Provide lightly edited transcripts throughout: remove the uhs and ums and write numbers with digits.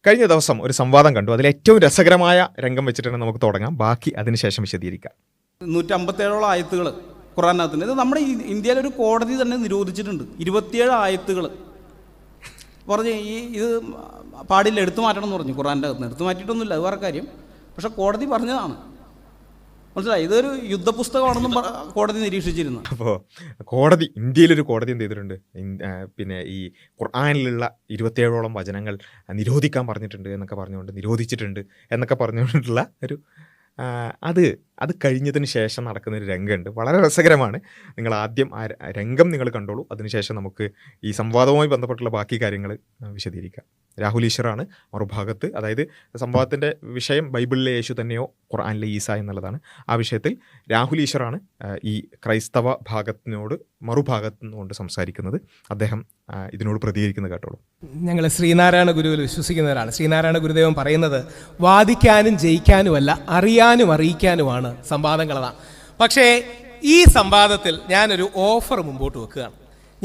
കഴിഞ്ഞ ദിവസം ഒരു സംവാദം കണ്ടു. അതിൽ ഏറ്റവും രസകരമായ രംഗം വെച്ചിട്ടാണ് നമുക്ക് തുടങ്ങാം. ബാക്കി അതിനുശേഷം വിശദീകരിക്കാം. 157 ആയത്തുകൾ ഖുറാനകത്തുണ്ട്. ഇത് നമ്മുടെ ഇന്ത്യയിലൊരു കോടതി തന്നെ നിരോധിച്ചിട്ടുണ്ട്. 27 ആയത്തുകൾ പറഞ്ഞ് ഇത് പാടില്ല, എടുത്തു മാറ്റണം എന്ന് പറഞ്ഞു. ഖുറാൻ്റെ അകത്ത് എടുത്തു മാറ്റിയിട്ടൊന്നുമില്ല, അത് വേറെ കാര്യം. പക്ഷെ കോടതി പറഞ്ഞതാണ്. മനസ്സിലായി, ഇതൊരു യുദ്ധപുസ്തകമാണെന്നും കോടതി നിരീക്ഷിച്ചിരുന്നു. അപ്പോൾ കോടതി, ഇന്ത്യയിലൊരു കോടതി എന്ത് ചെയ്തിട്ടുണ്ട്, പിന്നെ ഈ ഖുർആനിലുള്ള 27ഓളം വചനങ്ങൾ നിരോധിക്കാൻ പറഞ്ഞിട്ടുണ്ട് എന്നൊക്കെ പറഞ്ഞുകൊണ്ട്, നിരോധിച്ചിട്ടുണ്ട് എന്നൊക്കെ പറഞ്ഞുകൊണ്ടുള്ള ഒരു അത് കഴിഞ്ഞതിന് ശേഷം നടക്കുന്നൊരു രംഗമുണ്ട്. വളരെ രസകരമാണ്. നിങ്ങൾ ആദ്യം ആ രംഗം നിങ്ങൾ കണ്ടോളൂ. അതിനുശേഷം നമുക്ക് ഈ സംവാദവുമായി ബന്ധപ്പെട്ടുള്ള ബാക്കി കാര്യങ്ങൾ വിശദീകരിക്കാം. രാഹുൽ ഈശ്വറാണ് മറുഭാഗത്ത്. അതായത് സംവാദത്തിൻ്റെ വിഷയം ബൈബിളിലെ യേശു തന്നെയോ ഖുർആനിലെ ഈസ എന്നുള്ളതാണ്. ആ വിഷയത്തിൽ രാഹുൽ ഈശ്വറാണ് ഈ ക്രൈസ്തവ ഭാഗത്തിനോട് മറുഭാഗത്തു നിന്നുകൊണ്ട് സംസാരിക്കുന്നത്. അദ്ദേഹം ഇതിനോട് പ്രതികരിക്കുന്നത് കേട്ടോളൂ. ഞങ്ങൾ ശ്രീനാരായണ ഗുരുവിൽ വിശ്വസിക്കുന്നവരാണ്. ശ്രീനാരായണ ഗുരുദേവൻ പറയുന്നത് വാദിക്കാനും ജയിക്കാനുമല്ല, അറിയാനും അറിയിക്കാനുമാണ് സംവാദങ്ങളതാണ്. പക്ഷേ ഈ സംവാദത്തിൽ ഞാനൊരു ഓഫർ മുമ്പോട്ട് വെക്കുകയാണ്.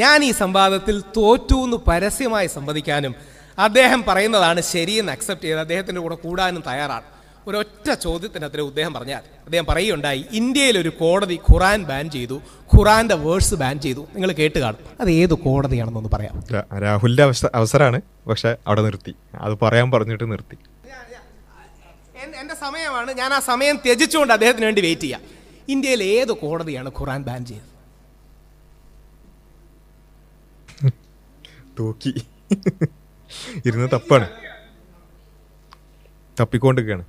ഞാൻ ഈ സംവാദത്തിൽ തോറ്റു എന്ന് പരസ്യമായി സംവദിക്കാനും അദ്ദേഹം പറയുന്നതാണ് ശരിയെന്ന് അക്സെപ്റ്റ് ചെയ്ത് അദ്ദേഹത്തിൻ്റെ കൂടെ കൂടാനും തയ്യാറാണ്. ഒരൊറ്റ ചോദ്യത്തിന് അദ്ദേഹം പറയുകയുണ്ടായി, ഇന്ത്യയിലൊരു കോടതി ഖുറാൻ ബാൻ ചെയ്തു, ഖുറാന്റെ വേഴ്സ് ബാൻ ചെയ്തു. നിങ്ങൾ കേട്ട് കാണും. അത് ഏത് കോടതിയാണെന്നൊന്ന് പറയാം. രാഹുലിന്റെ അവസരമാണ്, പക്ഷെ അവിടെ നിർത്തി. അത് പറയാൻ പറഞ്ഞിട്ട് നിർത്തി. എൻ്റെ സമയമാണ്, ഞാൻ ആ സമയം ത്യജിച്ചുകൊണ്ട് അദ്ദേഹത്തിന് വേണ്ടി വെയിറ്റ് ചെയ്യാം. ഇന്ത്യയിൽ ഏത് കോടതിയാണ് ഖുറാൻ ബാൻ ചെയ്തത്? തൂക്കി ഇരുന്ന് തപ്പാണ്, തപ്പിക്കൊണ്ടിരിക്കുകയാണ്.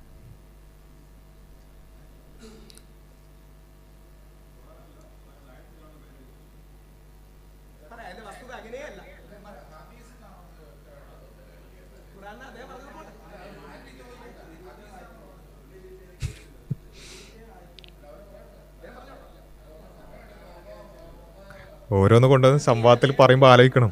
ഓരോന്ന് കൊണ്ടുവന്ന് സംവാദത്തിൽ പറയുമ്പോൾ ആലോചിക്കണം.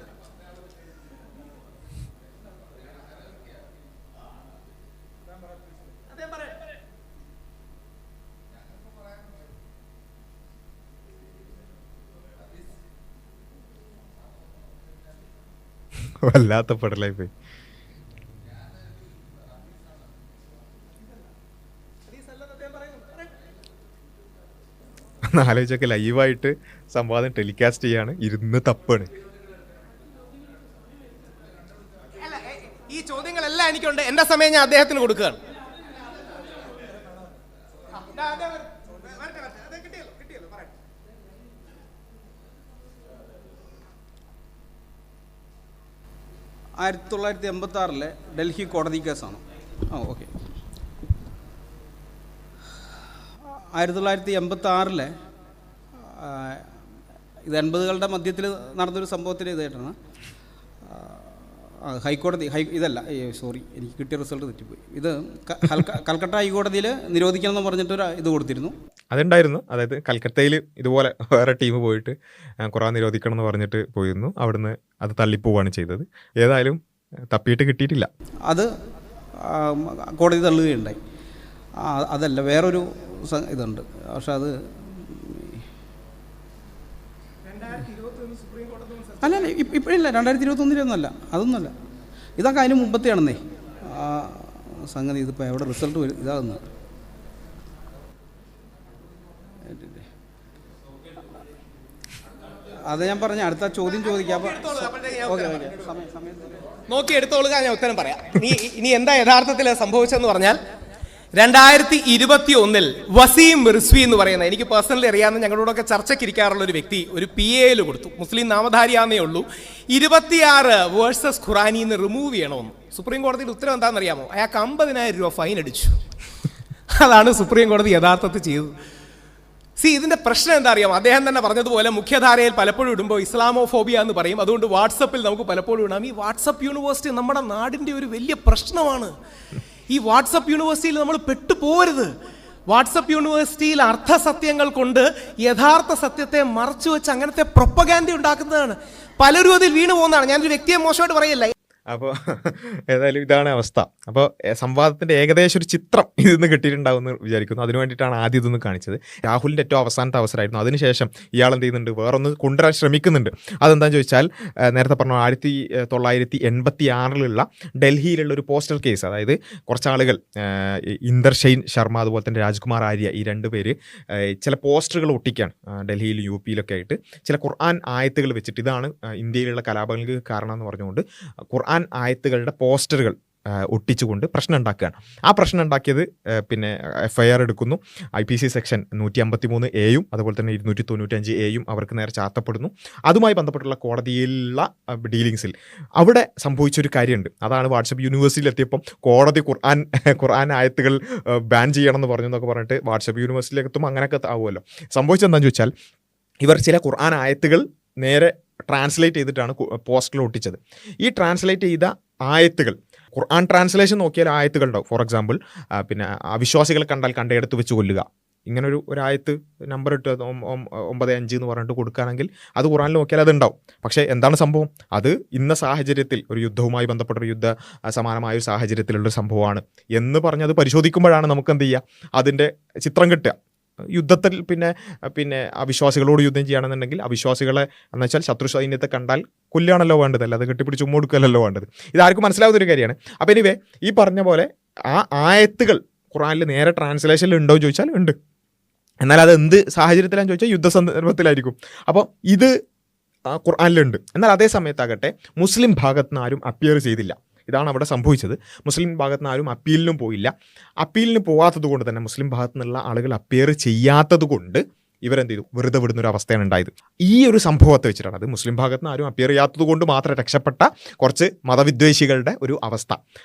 വല്ലാത്ത പെടലായി പോയി. ആലോചിച്ചൊക്കെ ലൈവായിട്ട് സംവാദം ടെലികാസ്റ്റ് ചെയ്യാണ്, ഇരുന്ന് തപ്പാണ്. ഈ ചോദ്യങ്ങളെല്ലാം എനിക്കുണ്ട്. എന്റെ സമയം ഞാൻ അദ്ദേഹത്തിന് കൊടുക്കുകയാണ്. ആ 1986 ഡൽഹി കോടതി കേസാണ്. ഓക്കെ. 1986 ഇത് 80കളുടെ മധ്യത്തിൽ നടന്നൊരു സംഭവത്തിൽ ഇതായിട്ടാണ്. ഹൈക്കോടതി എനിക്ക് കിട്ടിയ റിസൾട്ട് തെറ്റിപ്പോയി. ഇത് കൽക്കട്ട ഹൈക്കോടതിയിൽ നിരോധിക്കണം എന്ന് പറഞ്ഞിട്ടൊരു ഇത് കൊടുത്തിരുന്നു. അതുണ്ടായിരുന്നു. അതായത് കൽക്കത്തയിൽ ഇതുപോലെ വേറെ ടീം പോയിട്ട് ഖുർആൻ നിരോധിക്കണം എന്ന് പറഞ്ഞിട്ട് പോയിരുന്നു. അവിടുന്ന് അത് തള്ളിപ്പോവാണ് ചെയ്തത്. ഏതായാലും തപ്പിയിട്ട് കിട്ടിയിട്ടില്ല. അത് കോടതി തള്ളുകയുണ്ടായി. അതല്ല, വേറൊരു ഇതുണ്ട്. പക്ഷെ അത് അല്ല ഇപ്പോഴില്ല, 2021 അതൊന്നുമല്ല. ഇതൊക്കെ അതിന് മുമ്പത്തെയാണെന്നേ സംഗതി. ഇതിപ്പോൾ എവിടെ റിസൾട്ട് വരും ഇതാകുന്നത്. അത് ഞാൻ പറഞ്ഞ അടുത്ത ചോദ്യം ചോദിക്കാം. നോക്കി എടുത്തോളുക, ഞാൻ ഉത്തരം പറയാം. ഇനി എന്താ യഥാർത്ഥത്തിൽ സംഭവിച്ചതെന്ന് പറഞ്ഞാൽ 2021 വസീം റിസ്വി എന്ന് പറയുന്ന, എനിക്ക് പേഴ്സണലി അറിയാവുന്ന, ഞങ്ങളോടൊക്കെ ചർച്ചയ്ക്കിരിക്കാറുള്ള ഒരു വ്യക്തി ഒരു PAയിൽ കൊടുത്തു. മുസ്ലിം നാമധാരിയാന്നേ ഉള്ളൂ. 26 വേഴ്സസ് ഖുറാനിന്ന് റിമൂവ് ചെയ്യണമെന്ന്. സുപ്രീം കോടതിയിൽ ഉത്തരം എന്താണെന്നറിയാമോ? അയാൾക്ക് 50,000 രൂപ ഫൈൻ അടിച്ചു. അതാണ് സുപ്രീം കോടതി യഥാർത്ഥത്തിൽ ചെയ്തത്. ഇതിന്റെ പ്രശ്നം എന്താ അറിയാമോ? അദ്ദേഹം തന്നെ പറഞ്ഞതുപോലെ മുഖ്യധാരയിൽ പലപ്പോഴും ഇടുമ്പോൾ ഇസ്ലാമോഫോബിയ എന്ന് പറയും. അതുകൊണ്ട് വാട്സപ്പിൽ നമുക്ക് പലപ്പോഴും ഇടാം. ഈ വാട്സപ്പ് യൂണിവേഴ്സിറ്റി നമ്മുടെ നാടിന്റെ ഒരു വലിയ പ്രശ്നമാണ്. ഈ വാട്സപ്പ് യൂണിവേഴ്സിറ്റിയിൽ നമ്മൾ പെട്ടുപോകരുത്. വാട്സപ്പ് യൂണിവേഴ്സിറ്റിയിൽ അർത്ഥസത്യങ്ങൾ കൊണ്ട് യഥാർത്ഥ സത്യത്തെ മറച്ചു വെച്ച് അങ്ങനത്തെ പ്രൊപ്പഗാൻഡ ഉണ്ടാക്കുന്നതാണ്. പലരും അതിൽ വീണു പോകുന്നതാണ്. ഞാനൊരു വ്യക്തിയെ മോശമായിട്ട് പറയല്ല. അപ്പോൾ ഏതായാലും ഇതാണ് അവസ്ഥ. അപ്പോൾ സംവാദത്തിൻ്റെ ഏകദേശം ഒരു ചിത്രം ഇതിന്ന് കിട്ടിയിട്ടുണ്ടാവുമെന്ന് വിചാരിക്കുന്നു. അതിനു വേണ്ടിയിട്ടാണ് ആദ്യം ഇതൊന്ന് കാണിച്ചത്. രാഹുലിൻ്റെ ഏറ്റവും അവസാനത്തെ അവസരമായിരുന്നു. അതിനുശേഷം ഇയാൾ എന്ത് ചെയ്യുന്നുണ്ട്, വേറൊന്ന് കൊണ്ടുവരാൻ ശ്രമിക്കുന്നുണ്ട്. അതെന്താണെന്ന് ചോദിച്ചാൽ നേരത്തെ പറഞ്ഞു 1986 ഡൽഹിയിലുള്ള ഒരു പോസ്റ്റൽ കേസ്, അതായത് കുറച്ചാളുകൾ ഇന്ദർ ഷെയ്ൻ ശർമ്മ അതുപോലെ തന്നെ രാജ്കുമാർ ആര്യ, ഈ രണ്ട് പേര് ചില പോസ്റ്ററുകൾ ഒട്ടിക്കുകയാണ് ഡൽഹിയിലും യു പിയിലൊക്കെ ആയിട്ട് ചില ഖുർആൻ ആയത്തുകൾ വെച്ചിട്ട്. ഇതാണ് ഇന്ത്യയിലുള്ള കലാപങ്ങൾക്ക് കാരണം എന്ന് പറഞ്ഞുകൊണ്ട് ഖുർആൻ ആയത്തുകളുടെ പോസ്റ്ററുകൾ ഒട്ടിച്ചുകൊണ്ട് പ്രശ്നം ഉണ്ടാക്കുകയാണ്. ആ പ്രശ്നം ഉണ്ടാക്കിയത് പിന്നെ FIR എടുക്കുന്നു. IPC സെക്ഷൻ 153A അതുപോലെ തന്നെ 295A അവർക്ക് നേരെ ചാർത്തപ്പെടുന്നു. അതുമായി ബന്ധപ്പെട്ടുള്ള കോടതിയിലുള്ള ഡീലിങ്സിൽ അവിടെ സംഭവിച്ചൊരു കാര്യമുണ്ട്. അതാണ് വാട്സപ്പ് യൂണിവേഴ്സിറ്റിയിൽ എത്തിയപ്പം കോടതി ഖുർആൻ ആയത്തുകൾ ബാൻ ചെയ്യണം എന്ന് പറഞ്ഞു എന്നൊക്കെ പറഞ്ഞിട്ട് വാട്സപ്പ് യൂണിവേഴ്സിറ്റിയിലേക്ക് എത്തുമ്പോൾ അങ്ങനെയൊക്കെ ആവുമല്ലോ. സംഭവിച്ചെന്താണെന്ന് ചോദിച്ചാൽ ഇവർ ചില ഖുർആൻ ആയത്തുകൾ നേരെ ട്രാൻസ്ലേറ്റ് ചെയ്തിട്ടാണ് പോസ്റ്ററിൽ ഒട്ടിച്ചത്. ഈ ട്രാൻസ്ലേറ്റ് ചെയ്ത ആയത്തുകൾ ഖുർആൻ ട്രാൻസ്ലേഷൻ നോക്കിയാൽ ആയത്തുകൾ ഉണ്ടാവും. ഫോർ എക്സാമ്പിൾ പിന്നെ അവിശ്വാസികളെ കണ്ടാൽ കണ്ടയിടത്ത് വെച്ച് കൊല്ലുക, ഇങ്ങനൊരു ഒരായത്ത് നമ്പർ ഇട്ട് 95 എന്ന് പറഞ്ഞിട്ട് കൊടുക്കുകയാണെങ്കിൽ അത് ഖുർആനിൽ നോക്കിയാൽ അത് ഉണ്ടാവും. പക്ഷേ എന്താണ് സംഭവം, അത് ഇന്ന സാഹചര്യത്തിൽ ഒരു യുദ്ധവുമായി ബന്ധപ്പെട്ടൊരു സമാനമായ ഒരു സാഹചര്യത്തിലുള്ളൊരു സംഭവമാണ് എന്ന് പറഞ്ഞ് അത് പരിശോധിക്കുമ്പോഴാണ് നമുക്ക് എന്ത് ചെയ്യുക, അതിൻ്റെ ചിത്രം കിട്ടുക. യുദ്ധത്തിൽ പിന്നെ അവിശ്വാസികളോട് യുദ്ധം ചെയ്യുകയാണെന്നുണ്ടെങ്കിൽ അവിശ്വാസികളെ എന്ന് വെച്ചാൽ ശത്രു സൈന്യത്തെ കണ്ടാൽ കൊല്ലുകയാണല്ലോ വേണ്ടത്, അല്ലാതെ കെട്ടിപ്പിടിച്ച് ഉമ്മ കൊടുക്കുകയല്ലോ വേണ്ടത്. ഇതാർക്കും മനസ്സിലാവുന്നൊരു കാര്യമാണ്. അപ്പോൾ എനിവേ ഈ പറഞ്ഞ പോലെ ആ ആയത്തുകൾ ഖുർആനിൽ നേരെ ട്രാൻസ്ലേഷനിൽ ഉണ്ടോ എന്ന് ചോദിച്ചാൽ ഉണ്ട്. എന്നാൽ അത് എന്ത് സാഹചര്യത്തിലാണെന്ന് ചോദിച്ചാൽ യുദ്ധ സന്ദർഭത്തിലായിരിക്കും. അപ്പോൾ ഇത് ഖുർആനിലുണ്ട്. എന്നാൽ അതേ സമയത്താകട്ടെ മുസ്ലിം ഭാഗത്ത് നിന്ന് ആരും അപ്പിയർ ചെയ്തില്ല. ഇതാണ് അവിടെ സംഭവിച്ചത്. മുസ്ലിം ഭാഗത്ത് നിന്ന് ആരും അപ്പീലിനും പോയില്ല. അപ്പീലിന് പോകാത്തത് കൊണ്ട് തന്നെ മുസ്ലിം ഭാഗത്തു നിന്നുള്ള ആളുകൾ അപ്പിയർ ചെയ്യാത്തത് കൊണ്ട് ഇവരെന്ത് ചെയ്തു, വെറുതെ വിടുന്നൊരു അവസ്ഥയാണ് ഉണ്ടായത്. ഈ ഒരു സംഭവത്തെ വെച്ചിട്ടാണ്, അത് മുസ്ലിം ഭാഗത്ത് നിന്ന് ആരും അപ്പിയർ ചെയ്യാത്തത് കൊണ്ട് മാത്രം രക്ഷപ്പെട്ട കുറച്ച് മതവിദ്വേഷികളുടെ ഒരു അവസ്ഥ.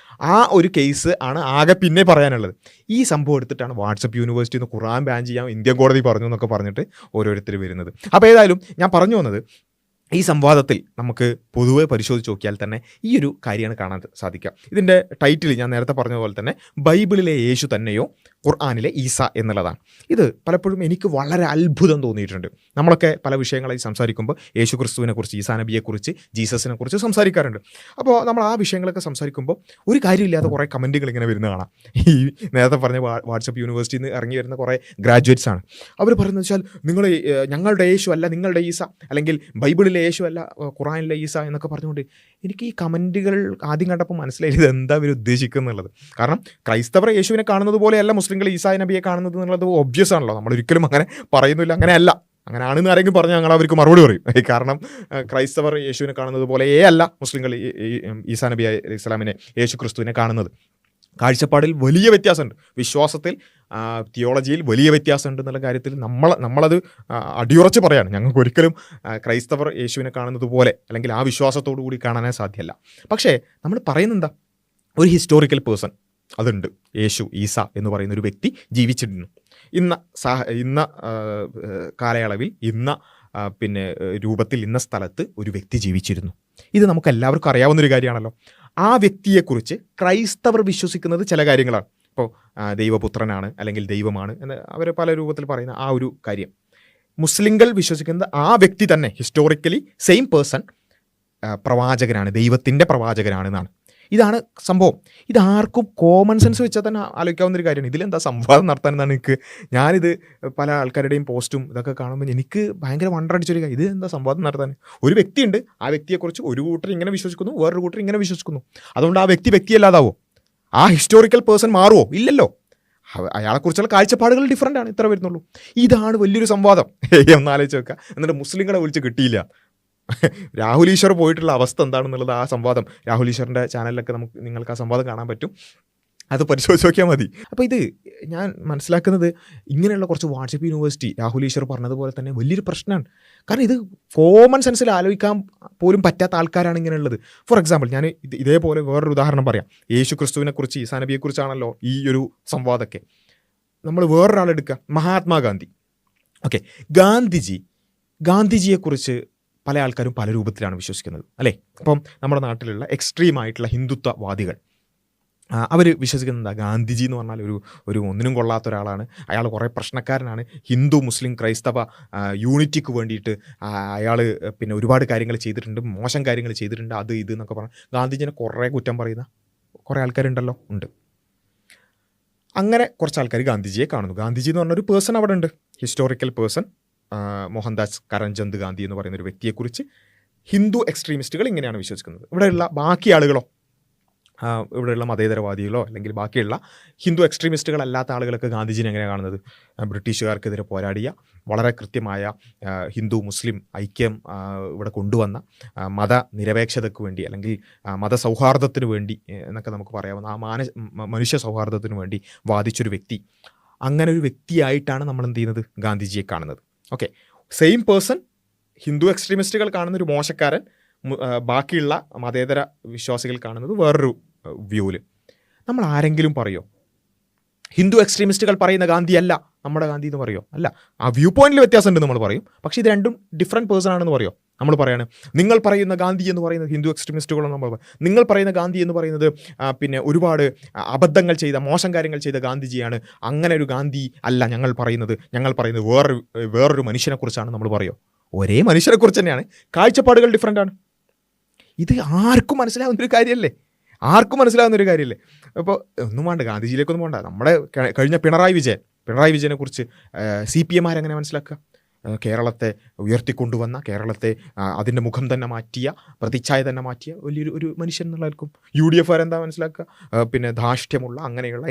ആ ഒരു കേസ് ആണ് ആകെ പിന്നെ പറയാനുള്ളത്. ഈ സംഭവം എടുത്തിട്ടാണ് വാട്സപ്പ് യൂണിവേഴ്സിറ്റിയിൽ നിന്ന് ഖുർആൻ ബാൻ ചെയ്യാൻ ഇന്ത്യൻ കോടതി പറഞ്ഞു എന്നൊക്കെ പറഞ്ഞിട്ട് ഓരോരുത്തർ വരുന്നത്. അപ്പോൾ ഏതായാലും ഞാൻ പറഞ്ഞു വന്നത്, ഈ സംവാദത്തിൽ നമുക്ക് പൊതുവെ പരിശോധിച്ച് നോക്കിയാൽ തന്നെ ഈ ഒരു കാര്യമാണ് കാണാൻ സാധിക്കുക. ഇതിൻ്റെ ടൈറ്റിൽ ഞാൻ നേരത്തെ പറഞ്ഞ പോലെ തന്നെ ബൈബിളിലെ യേശു തന്നെയോ ഖുർആനിലെ ഈസ എന്നുള്ളതാണ്. ഇത് പലപ്പോഴും എനിക്ക് വളരെ അത്ഭുതം തോന്നിയിട്ടുണ്ട്. നമ്മളൊക്കെ പല വിഷയങ്ങളായി സംസാരിക്കുമ്പോൾ യേശു ക്രിസ്തുവിനെക്കുറിച്ച്, ഈസാ നബിയെക്കുറിച്ച്, ജീസസിനെ കുറിച്ച് സംസാരിക്കാറുണ്ട്. അപ്പോൾ നമ്മൾ ആ വിഷയങ്ങളൊക്കെ സംസാരിക്കുമ്പോൾ ഒരു കാര്യമില്ലാതെ കുറേ കമൻറ്റുകൾ ഇങ്ങനെ വരുന്ന കാണാം. ഈ നേരത്തെ പറഞ്ഞ വാട്സപ്പ് യൂണിവേഴ്സിറ്റിയിൽ നിന്ന് ഇറങ്ങി വരുന്ന കുറേ ഗ്രാജുവേറ്റ്സ് ആണ്. അവർ പറയുന്നത് വെച്ചാൽ നിങ്ങൾ ഞങ്ങളുടെ യേശു അല്ല നിങ്ങളുടെ ഈസ, അല്ലെങ്കിൽ ബൈബിളിലെ യേശു അല്ല ഖുർആനിലെ ഈസ എന്നൊക്കെ പറഞ്ഞുകൊണ്ട് എനിക്ക് ഈ കമൻറ്റുകൾ ആദ്യം കണ്ടപ്പോൾ മനസ്സിലായത് എന്താ ഇവർ ഉദ്ദേശിക്കുന്നുള്ളത്. കാരണം ക്രൈസ്തവർ യേശുവിനെ കാണുന്നത് പോലെയല്ല മുസ്ലിങ്ങൾ ഈസാ നബിയെ കാണുന്നത് എന്നുള്ളത് ഒബ്വിയസ് ആണല്ലോ. നമ്മളൊരിക്കലും അങ്ങനെ പറയുന്നില്ല, അങ്ങനെയല്ല. അങ്ങനെയാണെന്ന് ആരെങ്കിലും പറഞ്ഞാൽ ഞങ്ങൾ അവർക്ക് മറുപടി പറയും. കാരണം ക്രൈസ്തവർ യേശുവിനെ കാണുന്നത് പോലെയേ അല്ല മുസ്ലിങ്ങൾ ഈസാ നബി ഇസ്ലാമിനെ, യേശു ക്രിസ്തുവിനെ കാണുന്നത്. കാഴ്ചപ്പാടിൽ വലിയ വ്യത്യാസമുണ്ട്, വിശ്വാസത്തിൽ തിയോളജിയിൽ വലിയ വ്യത്യാസമുണ്ട് എന്നുള്ള കാര്യത്തിൽ നമ്മളത് അടിയുറച്ച് പറയാണ്. ഞങ്ങൾക്ക് ഒരിക്കലും ക്രൈസ്തവർ യേശുവിനെ കാണുന്നത് പോലെ അല്ലെങ്കിൽ ആ വിശ്വാസത്തോടു കൂടി കാണാനേ സാധ്യമല്ല. പക്ഷേ നമ്മൾ പറയുന്നെന്താ, ഒരു ഹിസ്റ്റോറിക്കൽ പേഴ്സൺ അതുണ്ട്. യേശു ഈസ എന്ന് പറയുന്ന ഒരു വ്യക്തി ജീവിച്ചിരുന്നു. ഇന്ന കാലയളവിൽ പിന്നെ രൂപത്തിൽ ഇന്ന സ്ഥലത്ത് ഒരു വ്യക്തി ജീവിച്ചിരുന്നു. ഇത് നമുക്ക് എല്ലാവർക്കും അറിയാവുന്നൊരു കാര്യമാണല്ലോ. ആ വ്യക്തിയെക്കുറിച്ച് ക്രൈസ്തവർ വിശ്വസിക്കുന്നത് ചില കാര്യങ്ങളാണ്. ഇപ്പോൾ ദൈവപുത്രനാണ് അല്ലെങ്കിൽ ദൈവമാണ് എന്ന് അവർ പല രൂപത്തിൽ പറയുന്ന ആ ഒരു കാര്യം. മുസ്ലിങ്ങൾ വിശ്വസിക്കുന്നത് ആ വ്യക്തി തന്നെ ഹിസ്റ്റോറിക്കലി സെയിം പേഴ്സൺ പ്രവാചകനാണ്, ദൈവത്തിൻ്റെ പ്രവാചകനാണെന്നാണ്. ഇതാണ് സംഭവം. ഇതാർക്കും കോമൺ സെൻസ് വെച്ചാൽ തന്നെ ആലോചിക്കാവുന്നൊരു കാര്യമാണ്. ഇതിലെന്താ സംവാദം നടത്താനെന്നാണ് ഞാനിത് പല ആൾക്കാരുടെയും പോസ്റ്റും ഇതൊക്കെ കാണുമ്പോൾ എനിക്ക് ഭയങ്കര വണ്ടറടിച്ചൊരു കാര്യം. ഇത് എന്താ സംവാദം നടത്താൻ? ഒരു വ്യക്തിയുണ്ട്, ആ വ്യക്തിയെക്കുറിച്ച് ഒരു കൂട്ടർ ഇങ്ങനെ വിശ്വസിക്കുന്നു, വേറൊരു കൂട്ടർ ഇങ്ങനെ വിശ്വസിക്കുന്നു. അതുകൊണ്ട് ആ വ്യക്തിയല്ലാതാവോ? ആ ഹിസ്റ്റോറിക്കൽ പേഴ്സൺ മാറുമോ? ഇല്ലല്ലോ. അയാളെക്കുറിച്ചുള്ള കാഴ്ചപ്പാടുകൾ ഡിഫറൻ്റ് ആണ്, ഇത്ര വരുന്നുള്ളൂ. ഇതാണ് വലിയൊരു സംവാദം. ഒന്ന് ആലോചിച്ച് വെക്കുക. എന്നിട്ട് മുസ്ലിങ്ങളെ വിളിച്ച് കിട്ടിയില്ല. രാഹുൽ ഈശ്വർ പോയിട്ടുള്ള അവസ്ഥ എന്താണെന്നുള്ളത് ആ സംവാദം രാഹുൽ ഈശ്വറിൻ്റെ ചാനലിലൊക്കെ നിങ്ങൾക്ക് ആ സംവാദം കാണാൻ പറ്റും. അത് പരിശോധിച്ച് നോക്കിയാൽ മതി. അപ്പോൾ ഇത് ഞാൻ മനസ്സിലാക്കുന്നത് ഇങ്ങനെയുള്ള കുറച്ച് വാട്സപ്പ് യൂണിവേഴ്സിറ്റി രാഹുൽ ഈശ്വർ പറഞ്ഞതുപോലെ തന്നെ വലിയൊരു പ്രശ്നമാണ്. കാരണം ഇത് കോമൺ സെൻസിൽ ആലോചിക്കാൻ പോലും പറ്റാത്ത ആൾക്കാരാണ് ഇങ്ങനെയുള്ളത്. ഫോർ എക്സാമ്പിൾ ഞാൻ ഇതേപോലെ വേറൊരു ഉദാഹരണം പറയാം. യേശു ക്രിസ്തുവിനെക്കുറിച്ച്, ഈസാ നബിയെക്കുറിച്ചാണല്ലോ ഈ ഒരു സംവാദമൊക്കെ. നമ്മൾ വേറൊരാളെടുക്കുക, മഹാത്മാഗാന്ധി. ഓക്കെ, ഗാന്ധിജിയെക്കുറിച്ച് പല ആൾക്കാരും പല രൂപത്തിലാണ് വിശ്വസിക്കുന്നത്, അല്ലേ? അപ്പം നമ്മുടെ നാട്ടിലുള്ള എക്സ്ട്രീം ആയിട്ടുള്ള ഹിന്ദുത്വവാദികൾ അവർ വിശ്വസിക്കുന്നത് എന്താ, ഗാന്ധിജി എന്ന് പറഞ്ഞാൽ ഒരു ഒന്നിനും കൊള്ളാത്ത ഒരാളാണ്, അയാൾ കുറേ പ്രശ്നക്കാരനാണ്, ഹിന്ദു മുസ്ലിം ക്രൈസ്തവ യൂണിറ്റിക്ക് വേണ്ടിയിട്ട് അയാൾ പിന്നെ ഒരുപാട് കാര്യങ്ങൾ ചെയ്തിട്ടുണ്ട്, മോശം കാര്യങ്ങൾ ചെയ്തിട്ടുണ്ട്, അത് ഇത് എന്നൊക്കെ പറഞ്ഞ് ഗാന്ധിജിനെ കുറേ കുറ്റം പറയുന്ന കുറേ ആൾക്കാരുണ്ടല്ലോ, ഉണ്ട്. അങ്ങനെ കുറച്ച് ആൾക്കാർ ഗാന്ധിജിയെ കാണുന്നു. ഗാന്ധിജി എന്ന് പറഞ്ഞൊരു പേഴ്സൺ അവിടെ ഉണ്ട്, ഹിസ്റ്റോറിക്കൽ പേഴ്സൺ. മോഹൻദാസ് കരംചന്ദ് ഗാന്ധി എന്ന് പറയുന്ന ഒരു വ്യക്തിയെക്കുറിച്ച് ഹിന്ദു എക്സ്ട്രീമിസ്റ്റുകൾ ഇങ്ങനെയാണ് വിശ്വസിക്കുന്നത്. ഇവിടെയുള്ള ബാക്കി ആളുകളോ, ഇവിടെയുള്ള മതേതരവാദികളോ അല്ലെങ്കിൽ ബാക്കിയുള്ള ഹിന്ദു എക്സ്ട്രീമിസ്റ്റുകളല്ലാത്ത ആളുകളൊക്കെ ഗാന്ധിജിനെ എങ്ങനെയാണ് കാണുന്നത്, ബ്രിട്ടീഷുകാർക്കെതിരെ പോരാടിയ, വളരെ കൃത്യമായ ഹിന്ദു മുസ്ലിം ഐക്യം ഇവിടെ കൊണ്ടുവന്ന, മതനിരപേക്ഷതയ്ക്ക് വേണ്ടി അല്ലെങ്കിൽ മതസൗഹാർദ്ദത്തിന് വേണ്ടി എന്നൊക്കെ നമുക്ക് പറയാവുന്ന മനുഷ്യ സൗഹാർദ്ദത്തിന് വേണ്ടി വാദിച്ചൊരു വ്യക്തി. അങ്ങനെ ഒരു വ്യക്തിയായിട്ടാണ് നമ്മൾ എന്ത് ചെയ്യുന്നത്, ഗാന്ധിജിയെ കാണുന്നത്. ഓക്കെ, സെയിം പേഴ്സൺ ഹിന്ദു എക്സ്ട്രീമിസ്റ്റുകൾ കാണുന്ന ഒരു മോശക്കാരൻ, ബാക്കിയുള്ള മതേതര വിശ്വാസികൾ കാണുന്നത് വേറൊരു വ്യൂവിൽ. നമ്മൾ ആരെങ്കിലും പറയോ ഹിന്ദു എക്സ്ട്രീമിസ്റ്റുകൾ പറയുന്ന ഗാന്ധി അല്ല നമ്മുടെ ഗാന്ധി എന്ന് പറയോ? അല്ല, ആ വ്യൂ പോയിന്റിൽ വ്യത്യാസമുണ്ട് നമ്മൾ പറയും, പക്ഷേ ഇത് രണ്ടും ഡിഫറെൻറ്റ് പേഴ്സൺ ആണെന്ന് പറയോ? നമ്മൾ പറയാണ് നിങ്ങൾ പറയുന്ന ഗാന്ധി എന്ന് പറയുന്നത് ഹിന്ദു എക്സ്ട്രീമിസ്റ്റുകളെന്ന് നമ്മൾ നിങ്ങൾ പറയുന്ന ഗാന്ധി എന്ന് പറയുന്നത് പിന്നെ ഒരുപാട് അബദ്ധങ്ങൾ ചെയ്ത മോശം കാര്യങ്ങൾ ചെയ്ത ഗാന്ധിജിയാണ്, അങ്ങനെ ഒരു ഗാന്ധി അല്ല ഞങ്ങൾ പറയുന്നത് വേറൊരു മനുഷ്യനെക്കുറിച്ചാണ് നമ്മൾ പറയോ? ഒരേ മനുഷ്യനെക്കുറിച്ച് തന്നെയാണ്, കാഴ്ചപ്പാടുകൾ ഡിഫറെൻ്റ് ആണ്. ഇത് ആർക്കും മനസ്സിലാവുന്നൊരു കാര്യമല്ലേ? അപ്പോൾ ഒന്നും വേണ്ട, ഗാന്ധിജിയിലേക്കൊന്നും വേണ്ട. നമ്മുടെ കഴിഞ്ഞ പിണറായി വിജയനെ കുറിച്ച് CPM എങ്ങനെ മനസ്സിലാക്കുക? കേരളത്തെ ഉയർത്തിക്കൊണ്ടുവന്ന, കേരളത്തെ അതിൻ്റെ മുഖം തന്നെ മാറ്റിയ, പ്രതിച്ഛായ തന്നെ മാറ്റിയ ഒരു മനുഷ്യൻ എന്നുള്ളവർക്കും UDF എന്താ മനസ്സിലാക്കുക? പിന്നെ ധാർഷ്ട്യമുള്ള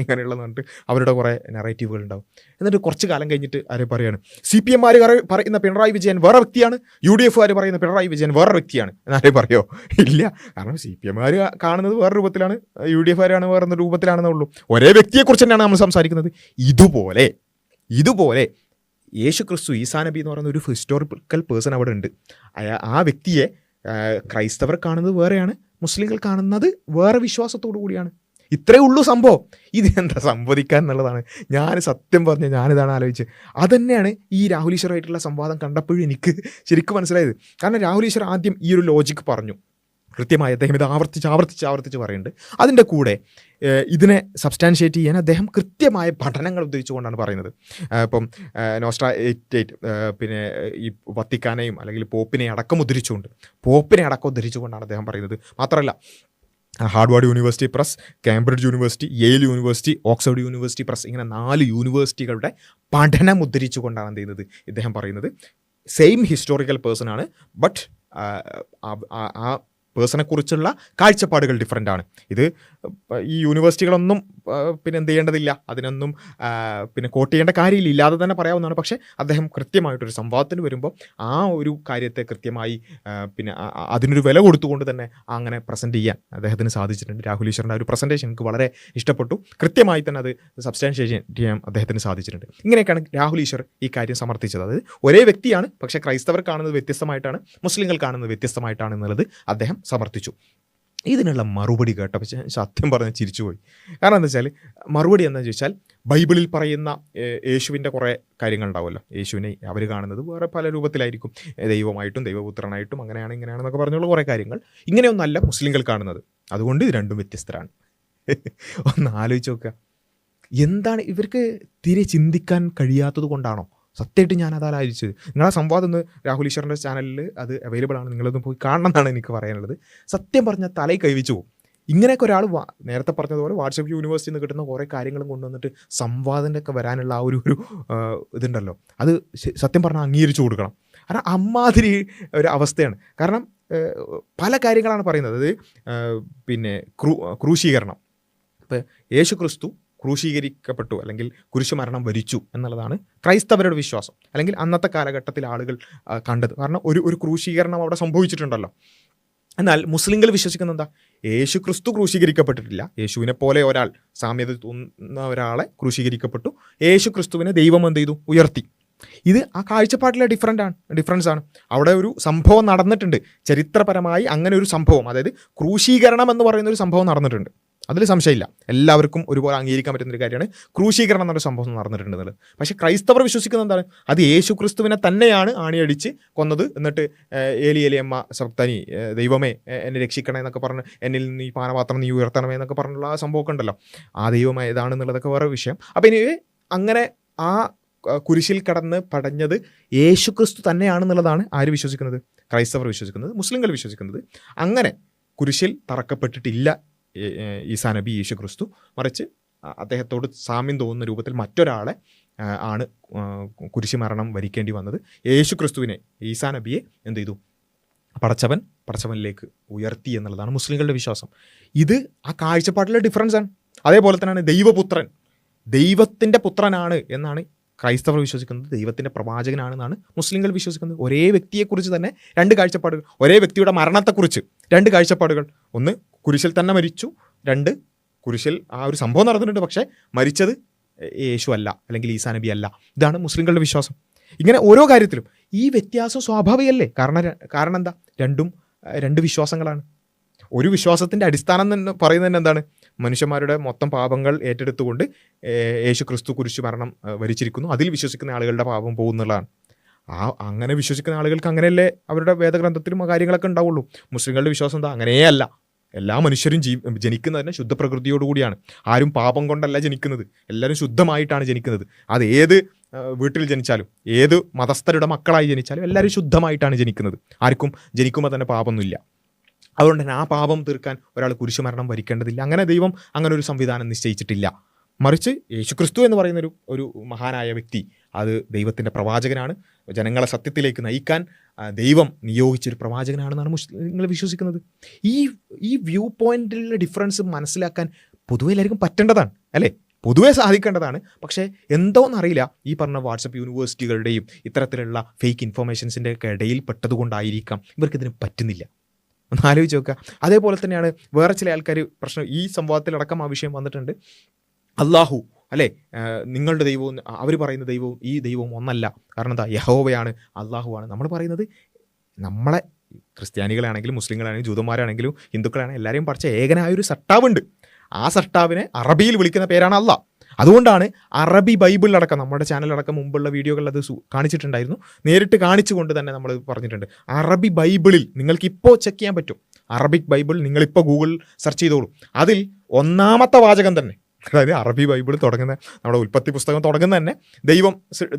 ഇങ്ങനെയുള്ള പറഞ്ഞിട്ട് അവരുടെ കുറേ നെറേറ്റീവുകൾ ഉണ്ടാവും. എന്നിട്ട് കുറച്ച് കാലം കഴിഞ്ഞിട്ട് ആരെ പറയാണ്, CPM പറയുന്ന പിണറായി വിജയൻ വേറെ വ്യക്തിയാണ്, UDF പറയുന്ന പിണറായി വിജയൻ വേറെ വ്യക്തിയാണ് എന്നാരെ പറയോ? ഇല്ല, കാരണം CPM കാണുന്നത് വേറെ രൂപത്തിലാണ്, UDF വേറെ രൂപത്തിലാണെന്നേ ഉള്ളൂ. ഒരേ വ്യക്തിയെക്കുറിച്ച് തന്നെയാണ് നമ്മൾ സംസാരിക്കുന്നത്. ഇതുപോലെ യേശു ക്രിസ്തു, ഈസാ നബി എന്ന് പറയുന്ന ഒരു ഹിസ്റ്റോറിക്കൽ പേഴ്സൺ അവിടെ ഉണ്ട്. ആ വ്യക്തിയെ ക്രൈസ്തവർ കാണുന്നത് വേറെയാണ്, മുസ്ലിങ്ങൾ കാണുന്നത് വേറെ വിശ്വാസത്തോടു കൂടിയാണ്. ഇത്രയേ ഉള്ളൂ സംഭവം. ഇതെന്താ സംവദിക്കാൻ എന്നുള്ളതാണ് സത്യം പറഞ്ഞാൽ ഞാനിതാണ് ആലോചിച്ചത്. അതുതന്നെയാണ് ഈ രാഹുൽ ഈശ്വറുമായിട്ടുള്ള സംവാദം കണ്ടപ്പോഴും എനിക്ക് ശരിക്കും മനസ്സിലായത്. കാരണം രാഹുൽ ഈശ്വർ ആദ്യം ഈ ഒരു ലോജിക്ക് പറഞ്ഞു, കൃത്യമായി അദ്ദേഹം ഇത് ആവർത്തിച്ച് പറയുന്നുണ്ട്. അതിൻ്റെ കൂടെ ഇതിനെ സബ്സ്റ്റാൻഷിയേറ്റ് ചെയ്യാൻ അദ്ദേഹം കൃത്യമായ പഠനങ്ങൾ ഉദ്ധരിച്ചുകൊണ്ടാണ് പറയുന്നത്. ഇപ്പം നോസ്ട്രാ 88 പിന്നെ ഈ വത്തിക്കാനെയും അല്ലെങ്കിൽ പോപ്പിനെ അടക്കം ഉദ്ധരിച്ചുകൊണ്ടാണ് അദ്ദേഹം പറയുന്നത്. മാത്രമല്ല Harvard university press, Cambridge university, Yale university, Oxford university press, ഇങ്ങനെ 4 യൂണിവേഴ്സിറ്റികളുടെ പഠനം ഉദ്ധരിച്ചുകൊണ്ടാണ് എന്ത് ചെയ്യുന്നത് ഇദ്ദേഹം പറയുന്നത്. സെയിം ഹിസ്റ്റോറിക്കൽ പേഴ്സൺ ആണ്, ബട്ട് ആ പേഴ്സണെക്കുറിച്ചുള്ള കാഴ്ചപ്പാടുകൾ ഡിഫറൻ്റ് ആണ്. ഇത് ഈ യൂണിവേഴ്സിറ്റികളൊന്നും പിന്നെ എന്ത് ചെയ്യേണ്ടതില്ല, അതിനൊന്നും പിന്നെ കോട്ട് ചെയ്യേണ്ട കാര്യമില്ല, ഇല്ലാതെ തന്നെ പറയാവുന്നതാണ്. പക്ഷേ അദ്ദേഹം കൃത്യമായിട്ടൊരു സംവാദത്തിന് വരുമ്പോൾ ആ ഒരു കാര്യത്തെ കൃത്യമായി പിന്നെ അതിനൊരു വില കൊടുത്തുകൊണ്ട് തന്നെ അങ്ങനെ പ്രസൻറ്റ് ചെയ്യാൻ അദ്ദേഹത്തിന് സാധിച്ചിട്ടുണ്ട്. രാഹുൽ ഈശ്വറിൻ്റെ ഒരു പ്രസൻറ്റേഷൻ എനിക്ക് വളരെ ഇഷ്ടപ്പെട്ടു. കൃത്യമായി തന്നെ അത് സബ്സ്റ്റാൻഷിയേറ്റ് ചെയ്യാൻ അദ്ദേഹത്തിന് സാധിച്ചിട്ടുണ്ട്. ഇങ്ങനെയൊക്കെയാണ് രാഹുൽ ഈശ്വർ ഈ കാര്യം സമർത്ഥിച്ചത്. അതായത് ഒരേ വ്യക്തിയാണ്, പക്ഷേ ക്രൈസ്തവർ കാണുന്നത് വ്യത്യസ്തമായിട്ടാണ്, മുസ്ലിങ്ങൾ കാണുന്നത് വ്യത്യസ്തമായിട്ടാണ് എന്നുള്ളത് അദ്ദേഹം സമർത്ഥിച്ചു. ഇതിനുള്ള മറുപടി കേട്ടപ്പോൾ സത്യം പറഞ്ഞ് ചിരിച്ചുപോയി. കാരണം എന്താ വെച്ചാൽ, മറുപടി എന്താണെന്ന് ചോദിച്ചാൽ, ബൈബിളിൽ പറയുന്ന യേശുവിൻ്റെ കുറേ കാര്യങ്ങളുണ്ടാവുമല്ലോ, യേശുവിനെ അവർ കാണുന്നത് വേറെ പല രൂപത്തിലായിരിക്കും, ദൈവമായിട്ടും ദൈവപുത്രനായിട്ടും ഇങ്ങനെയാണെന്നൊക്കെ പറഞ്ഞുള്ള കുറേ കാര്യങ്ങൾ. ഇങ്ങനെയൊന്നല്ല മുസ്ലിങ്ങൾ കാണുന്നത്, അതുകൊണ്ട് ഇത് രണ്ടും വ്യത്യസ്തരാണ്. ഒന്ന് ആലോചിച്ച് നോക്കുക, എന്താണ് ഇവർക്ക് തീരെ ചിന്തിക്കാൻ കഴിയാത്തത് കൊണ്ടാണോ? സത്യമായിട്ട് ഞാനത് ആലോചിച്ചത്. നിങ്ങളാ സംവാദം ഒന്ന് രാഹുൽ ഈശ്വറിൻ്റെ ചാനലിൽ അത് അവൈലബിൾ ആണ്, നിങ്ങളൊന്ന് പോയി കാണണം എന്നാണ് എനിക്ക് പറയാനുള്ളത്. സത്യം പറഞ്ഞാൽ തലയിൽ കൈവച്ചു പോകും. ഇങ്ങനെയൊക്കെ ഒരാൾ നേരത്തെ പറഞ്ഞതുപോലെ വാട്സപ്പ് യൂണിവേഴ്സിറ്റിയിൽ നിന്ന് കിട്ടുന്ന കുറേ കാര്യങ്ങളും കൊണ്ടുവന്നിട്ട് സംവാദത്തിൻ്റെ ഒക്കെ വരാനുള്ള ആ ഒരു ഇതുണ്ടല്ലോ, അത് സത്യം പറഞ്ഞാൽ അംഗീകരിച്ചു കൊടുക്കണം. കാരണം അമ്മാതിരി ഒരു അവസ്ഥയാണ്. കാരണം പല കാര്യങ്ങളാണ് പറയുന്നത്. അത് പിന്നെ ക്രൂശീകരണം, ഇപ്പോൾ യേശു ക്രിസ്തു ക്രൂശീകരിക്കപ്പെട്ടു അല്ലെങ്കിൽ കുരിശുമരണം വരിച്ചു എന്നുള്ളതാണ് ക്രൈസ്തവരുടെ വിശ്വാസം, അല്ലെങ്കിൽ അന്നത്തെ കാലഘട്ടത്തിൽ ആളുകൾ കണ്ടത്. കാരണം ഒരു ക്രൂശീകരണം അവിടെ സംഭവിച്ചിട്ടുണ്ടല്ലോ. എന്നാൽ മുസ്ലിങ്ങൾ വിശ്വസിക്കുന്ന എന്താ, യേശു ക്രിസ്തു ക്രൂശീകരിക്കപ്പെട്ടിട്ടില്ല, യേശുവിനെ പോലെ ഒരാൾ, സാമ്യത തോന്നുന്ന ഒരാളെ ക്രൂശീകരിക്കപ്പെട്ടു, യേശു ക്രിസ്തുവിനെ ദൈവം എന്ത് ചെയ്തു, ഉയർത്തി. ഇത് ആ കാഴ്ചപ്പാട്ടിലെ ഡിഫറൻസ് ആണ്. അവിടെ ഒരു സംഭവം നടന്നിട്ടുണ്ട്, ചരിത്രപരമായി അങ്ങനെ ഒരു സംഭവം, അതായത് ക്രൂശീകരണം എന്ന് പറയുന്ന ഒരു സംഭവം നടന്നിട്ടുണ്ട്. അതിൽ സംശയമില്ല, എല്ലാവർക്കും ഒരുപോലെ അംഗീകരിക്കാൻ പറ്റുന്ന ഒരു കാര്യമാണ് ക്രൂശീകരണം എന്നൊരു സംഭവം നടന്നിട്ടുണ്ടെന്നുള്ളത്. പക്ഷേ ക്രൈസ്തവർ വിശ്വസിക്കുന്നത് എന്താണ്? അത് യേശു ക്രിസ്തുവിനെ തന്നെയാണ് ആണിയടിച്ച് കൊന്നത്, എന്നിട്ട് ഏലി ഏലി അമ്മ സബ്തനി, ദൈവമേ എന്നെ രക്ഷിക്കണേ എന്നൊക്കെ പറഞ്ഞ് എന്നിൽ നിന്ന് ഈ പാനപാത്രം നീ ഉയർത്തണമേ എന്നൊക്കെ പറഞ്ഞുള്ള ആ സംഭവമൊക്കെ ഉണ്ടല്ലോ, ആ ദൈവം ഏതാണെന്നുള്ളതൊക്കെ വേറെ വിഷയം. അപ്പം ഇനി അങ്ങനെ ആ കുരിശിൽ കടന്ന് പടഞ്ഞത് യേശു ക്രിസ്തു തന്നെയാണെന്നുള്ളതാണ് ആര് വിശ്വസിക്കുന്നത്? ക്രൈസ്തവർ വിശ്വസിക്കുന്നത്, മുസ്ലിങ്ങൾ വിശ്വസിക്കുന്നത്. അങ്ങനെ കുരിശിൽ തറക്കപ്പെട്ടിട്ടില്ല ഈസാ നബി യേശു ക്രിസ്തു, മറിച്ച് അദ്ദേഹത്തോട് സാമ്യം തോന്നുന്ന രൂപത്തിൽ മറ്റൊരാളെ ആണ് കുരിശ് മരണം വരിക്കേണ്ടി വന്നത്. യേശു ക്രിസ്തുവിനെ, ഈസാ നബിയെ എന്ത് ചെയ്തു? പടച്ചവനിലേക്ക് ഉയർത്തി എന്നുള്ളതാണ് മുസ്ലിങ്ങളുടെ വിശ്വാസം. ഇത് ആ കാഴ്ചപ്പാടിലെ ഡിഫറൻസ് ആണ്. അതേപോലെ തന്നെയാണ് ദൈവപുത്രൻ, ദൈവത്തിൻ്റെ പുത്രനാണ് എന്നാണ് ക്രൈസ്തവർ വിശ്വസിക്കുന്നത്, ദൈവത്തിൻ്റെ പ്രവാചകനാണെന്നാണ് മുസ്ലിങ്ങൾ വിശ്വസിക്കുന്നത്. ഒരേ വ്യക്തിയെക്കുറിച്ച് തന്നെ രണ്ട് കാഴ്ചപ്പാടുകൾ, ഒരേ വ്യക്തിയുടെ മരണത്തെക്കുറിച്ച് രണ്ട് കാഴ്ചപ്പാടുകൾ. ഒന്ന്, കുരിശിൽ തന്നെ മരിച്ചു. രണ്ട്, കുരിശിൽ ആ ഒരു സംഭവം നടന്നിട്ടുണ്ട്, പക്ഷേ മരിച്ചത് യേശു അല്ല, അല്ലെങ്കിൽ ഈസാ നബി അല്ല. ഇതാണ് മുസ്ലിങ്ങളുടെ വിശ്വാസം. ഇങ്ങനെ ഓരോ കാര്യത്തിലും ഈ വ്യത്യാസം സ്വാഭാവികമല്ലേ? കാരണം എന്താ? രണ്ടും രണ്ട് വിശ്വാസങ്ങളാണ്. ഒരു വിശ്വാസത്തിൻ്റെ അടിസ്ഥാനം എന്ന് പറയുന്നത് തന്നെ എന്താണ്? മനുഷ്യന്മാരുടെ മൊത്തം പാപങ്ങൾ ഏറ്റെടുത്തുകൊണ്ട് യേശു ക്രിസ്തു കുരിശു മരണം വരിച്ചിരിക്കുന്നു, അതിൽ വിശ്വസിക്കുന്ന ആളുകളുടെ പാപം പോകുന്നുള്ളതാണ്. അങ്ങനെ വിശ്വസിക്കുന്ന ആളുകൾക്ക് അങ്ങനെയല്ലേ അവരുടെ വേദഗ്രന്ഥത്തിലും ആ കാര്യങ്ങളൊക്കെ ഉണ്ടാവുള്ളൂ. മുസ്ലിങ്ങളുടെ വിശ്വാസം എന്താ? അങ്ങനെയേ അല്ല. എല്ലാ മനുഷ്യരും ജനിക്കുന്നത് തന്നെ ശുദ്ധപ്രകൃതിയോടുകൂടിയാണ്. ആരും പാപം കൊണ്ടല്ല ജനിക്കുന്നത്, എല്ലാവരും ശുദ്ധമായിട്ടാണ് ജനിക്കുന്നത്. അത് ഏത് വീട്ടിൽ ജനിച്ചാലും, ഏത് മതസ്ഥരുടെ മക്കളായി ജനിച്ചാലും എല്ലാവരും ശുദ്ധമായിട്ടാണ് ജനിക്കുന്നത്. ആർക്കും ജനിക്കുമ്പോൾ തന്നെ പാപമൊന്നുമില്ല. അതുകൊണ്ട് തന്നെ ആ പാപം തീർക്കാൻ ഒരാൾ കുരിശുമരണം വരിക്കേണ്ടതില്ല. അങ്ങനെ ദൈവം അങ്ങനെ ഒരു സംവിധാനം നിശ്ചയിച്ചിട്ടില്ല. മറിച്ച് യേശുക്രിസ്തു എന്ന് പറയുന്ന ഒരു മഹാനായ വ്യക്തി, അത് ദൈവത്തിൻ്റെ പ്രവാചകനാണ്. ജനങ്ങളെ സത്യത്തിലേക്ക് നയിക്കാൻ ദൈവം നിയോഗിച്ചൊരു പ്രവാചകനാണെന്നാണ് മുസ്ലിങ്ങൾ വിശ്വസിക്കുന്നത്. ഈ വ്യൂ പോയിന്റിലുള്ള ഡിഫറൻസ് മനസ്സിലാക്കാൻ പൊതുവെ എല്ലാവർക്കും പറ്റേണ്ടതാണ്, അല്ലേ? പൊതുവെ സാധിക്കേണ്ടതാണ്. പക്ഷേ എന്തോന്നറിയില്ല, ഈ പറഞ്ഞ വാട്സപ്പ് യൂണിവേഴ്സിറ്റികളുടെയും ഇത്തരത്തിലുള്ള ഫേക്ക് ഇൻഫർമേഷൻസിൻ്റെ ഒക്കെ ഇടയിൽ പെട്ടതുകൊണ്ടായിരിക്കാം ഇവർക്കിതിന് പറ്റുന്നില്ല. ഒന്ന് ആലോചിച്ച് നോക്കുക. അതേപോലെ തന്നെയാണ് വേറെ ചില ആൾക്കാർ പ്രശ്നം, ഈ സംവാദത്തിലടക്കം ആ വിഷയം വന്നിട്ടുണ്ട്. അള്ളാഹു അല്ലേ, നിങ്ങളുടെ ദൈവവും അവർ പറയുന്ന ദൈവവും ഈ ദൈവവും ഒന്നല്ല. കാരണം എന്താ? യഹോവയാണ്, അള്ളാഹുവാണ്. നമ്മൾ പറയുന്നത് നമ്മളെ ക്രിസ്ത്യാനികളാണെങ്കിലും മുസ്ലിങ്ങളാണെങ്കിലും ജൂതന്മാരാണെങ്കിലും ഹിന്ദുക്കളാണെങ്കിലും എല്ലാവരെയും പഠിച്ച ഏകനായൊരു സട്ടാവുണ്ട്. ആ സട്ടാവിനെ അറബിയിൽ വിളിക്കുന്ന പേരാണ് അള്ളാഹ്. അതുകൊണ്ടാണ് അറബി ബൈബിളിലടക്കം, നമ്മുടെ ചാനലടക്കം മുമ്പുള്ള വീഡിയോകളിൽ അത് കാണിച്ചിട്ടുണ്ടായിരുന്നു, നേരിട്ട് കാണിച്ചുകൊണ്ട് തന്നെ നമ്മൾ പറഞ്ഞിട്ടുണ്ട്. അറബി ബൈബിളിൽ നിങ്ങൾക്കിപ്പോൾ ചെക്ക് ചെയ്യാൻ പറ്റും. അറബിക് ബൈബിൾ നിങ്ങളിപ്പോൾ ഗൂഗിൾ സെർച്ച് ചെയ്തോളൂ. അതിൽ ഒന്നാമത്തെ വാചകം തന്നെ, അതായത് അറബി ബൈബിൾ തുടങ്ങുന്ന, നമ്മുടെ ഉൽപ്പത്തി പുസ്തകം തുടങ്ങുന്ന തന്നെ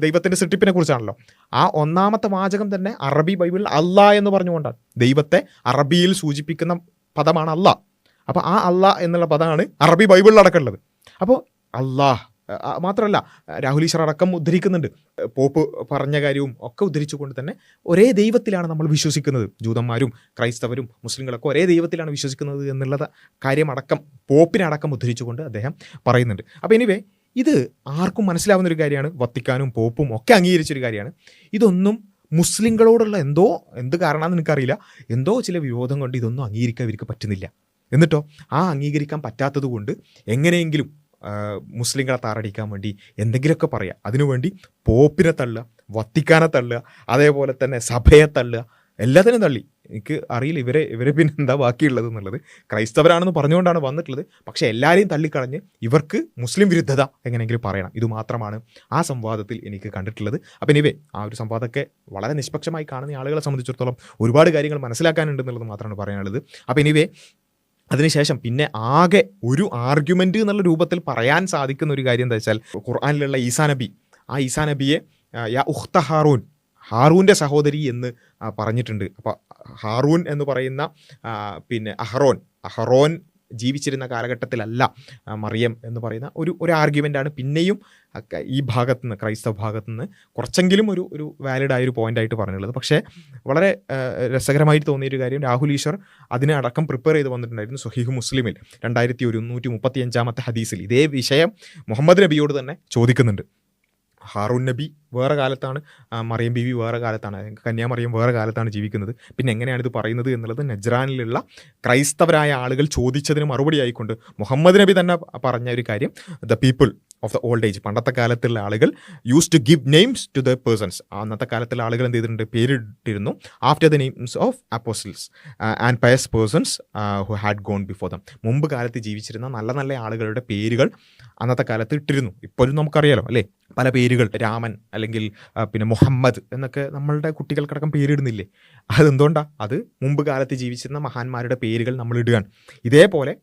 ദൈവത്തിൻ്റെ സൃഷ്ടിപ്പിനെ കുറിച്ചാണല്ലോ. ആ ഒന്നാമത്തെ വാചകം തന്നെ അറബി ബൈബിളിൽ അള്ളാഹ് എന്ന് പറഞ്ഞുകൊണ്ടാണ്. ദൈവത്തെ അറബിയിൽ സൂചിപ്പിക്കുന്ന പദമാണ് അള്ളാഹ്. അപ്പോൾ ആ അള്ളാഹ് എന്നുള്ള പദമാണ് അറബി ബൈബിളിലടക്കമുള്ളത്. അപ്പോൾ അള്ളാഹ് മാത്രമല്ല, രാഹുൽ ഈശ്വർ അടക്കം ഉദ്ധരിക്കുന്നുണ്ട്. പോപ്പ് പറഞ്ഞ കാര്യവും ഒക്കെ ഉദ്ധരിച്ചുകൊണ്ട് തന്നെ ഒരേ ദൈവത്തിലാണ് നമ്മൾ വിശ്വസിക്കുന്നത്. ജൂതന്മാരും ക്രൈസ്തവരും മുസ്ലിങ്ങളൊക്കെ ഒരേ ദൈവത്തിലാണ് വിശ്വസിക്കുന്നത് എന്നുള്ള കാര്യമടക്കം പോപ്പിനടക്കം ഉദ്ധരിച്ചുകൊണ്ട് അദ്ദേഹം പറയുന്നുണ്ട്. അപ്പോൾ എനിവേ, ഇത് ആർക്കും മനസ്സിലാവുന്നൊരു കാര്യമാണ്. വത്തിക്കാനും പോപ്പും ഒക്കെ അംഗീകരിച്ചൊരു കാര്യമാണ്. ഇതൊന്നും മുസ്ലിങ്ങളോടുള്ള എന്ത് കാരണമാണെന്ന് എനിക്കറിയില്ല, എന്തോ ചില വിരോധം കൊണ്ട് ഇതൊന്നും അംഗീകരിക്കാൻ ഇവർക്ക് പറ്റുന്നില്ല. എന്നിട്ടോ ആ അംഗീകരിക്കാൻ പറ്റാത്തത് കൊണ്ട് എങ്ങനെയെങ്കിലും മുസ്ലിങ്ങളെ താറടിക്കാൻ വേണ്ടി എന്തെങ്കിലുമൊക്കെ പറയുക. അതിനുവേണ്ടി പോപ്പിനെ തള്ളുക, വത്തിക്കാനെ തള്ളുക, അതേപോലെ തന്നെ സഭയെ തള്ളുക, എല്ലാത്തിനും തള്ളി. എനിക്ക് അറിയില്ല ഇവരെ പിന്നെ എന്താ ബാക്കിയുള്ളത് എന്നുള്ളത്. ക്രൈസ്തവരാണെന്ന് പറഞ്ഞുകൊണ്ടാണ് വന്നിട്ടുള്ളത്. പക്ഷേ എല്ലാവരെയും തള്ളിക്കളഞ്ഞ് ഇവർക്ക് മുസ്ലിം വിരുദ്ധത എങ്ങനെയെങ്കിലും പറയണം. ഇതുമാത്രമാണ് ആ സംവാദത്തിൽ എനിക്ക് കണ്ടിട്ടുള്ളത്. അപ്പം എനിവേ, ആ ഒരു സംവാദമൊക്കെ വളരെ നിഷ്പക്ഷമായി കാണുന്ന ആളുകളെ സംബന്ധിച്ചിടത്തോളം ഒരുപാട് കാര്യങ്ങൾ മനസ്സിലാക്കാനുണ്ടെന്നുള്ളത് മാത്രമാണ് പറയാനുള്ളത്. അപ്പം എനിവേ, അതിനുശേഷം പിന്നെ ആകെ ഒരു ആർഗ്യുമെൻ്റ് എന്നുള്ള രൂപത്തിൽ പറയാൻ സാധിക്കുന്ന ഒരു കാര്യം എന്താ വെച്ചാൽ, ഖുർആനിലുള്ള ഈസാ നബി, ആ ഈസാ നബിയെ യാ ഉഖ്ത ഹാറൂൻ, ഹാറൂൻ്റെ സഹോദരി എന്ന് പറഞ്ഞിട്ടുണ്ട്. അപ്പോൾ ഹാറൂൻ എന്ന് പറയുന്ന പിന്നെ അഹറോൻ ജീവിച്ചിരുന്ന കാലഘട്ടത്തിലല്ല മറിയം എന്ന് പറയുന്ന ഒരു ആർഗ്യുമെൻ്റാണ് പിന്നെയും ഈ ഭാഗത്തു നിന്ന്, ക്രൈസ്തവ ഭാഗത്തു നിന്ന് കുറച്ചെങ്കിലും ഒരു വാലിഡായൊരു പോയിൻ്റായിട്ട് പറഞ്ഞുള്ളത്. പക്ഷേ വളരെ രസകരമായിട്ട് തോന്നിയൊരു കാര്യം, രാഹുൽ ഈശ്വർ അതിനെ അടക്കം പ്രിപ്പയർ ചെയ്ത് വന്നിട്ടുണ്ടായിരുന്നു. സ്വഹീഹ് മുസ്ലിമിൽ 2135 ഹദീസിൽ ഇതേ വിഷയം മുഹമ്മദ് നബിയോട് തന്നെ ചോദിക്കുന്നുണ്ട്. ഹാറൂൻ നബി വേറെ കാലത്താണ്, മറിയം ബീവി വേറെ കാലത്താണ്, കന്യാമറിയം വേറെ കാലത്താണ് ജീവിക്കുന്നത്. പിന്നെ എങ്ങനെയാണ് ഇത് പറയുന്നത് എന്നുള്ളത് നജ്റാനിലുള്ള ക്രൈസ്തവരായ ആളുകൾ ചോദിച്ചതിന് മറുപടി ആയിക്കൊണ്ട് മുഹമ്മദ് നബി തന്നെ പറഞ്ഞ ഒരു കാര്യം, the people of the old age, പണ്ടത്തെ കാലത്തുള്ള ആളുകൾ use to give names to the persons. അന്നത്തെ കാലത്തുള്ള ആളുകൾ എന്ത് ചെയ്തിട്ടുണ്ട്, പേരിട്ടിരുന്നു after the names of apostles and pious persons who had gone before them. മുമ്പ് കാലത്ത് ജീവിച്ചിരുന്ന നല്ല നല്ല ആളുകളുടെ പേരുകൾ അന്നത്തെ കാലത്ത് ഇട്ടിരുന്നു. ഇപ്പോഴും നമുക്കറിയാലോ അല്ലേ, പല പേരുകൾ, രാമൻ അല്ലെങ്കിൽ പിന്നെ മുഹമ്മദ് എന്നൊക്കെ നമ്മളുടെ കുട്ടികൾക്കടക്കം പേരിടുന്നില്ലേ? അതെന്തുകൊണ്ടാണ്? അത് മുമ്പ് കാലത്ത് ജീവിച്ചിരുന്ന മഹാന്മാരുടെ പേരുകൾ നമ്മൾ ഇടുകയാണ്. ഇതേപോലെ